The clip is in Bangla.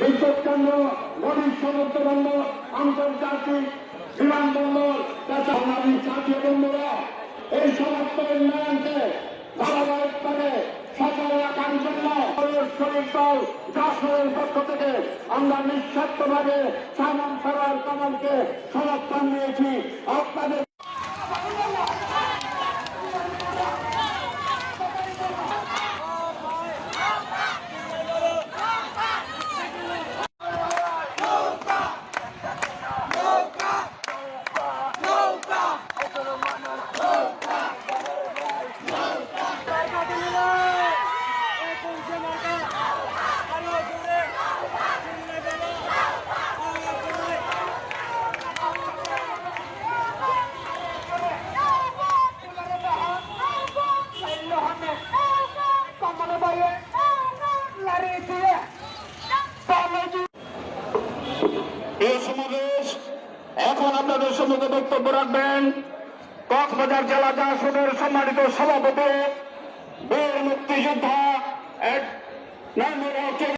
বিদ্যুৎ কেন্দ্র, নদীর সমুদ্র বন্দর, আন্তর্জাতিক বিমানবন্দর, বাংলাদেশ জাতীয় বন্ধুরা এই সমস্ত উন্নয়নকে ধারাবাহিকভাবে সফল রাখার জন্য শরীর দল যশোরের পক্ষ থেকে আমরা নিঃস্বার্থভাবে সামান সরোয়ার কামালকে সমর্থন দিয়েছি। আপনাদের এই সমাবেশ এখন আপনাদের সম্মুখে বক্তব্য রাখবেন কক্সবাজার জেলা জাসদের সম্মানিত সভাপতি বীর মুক্তিযোদ্ধা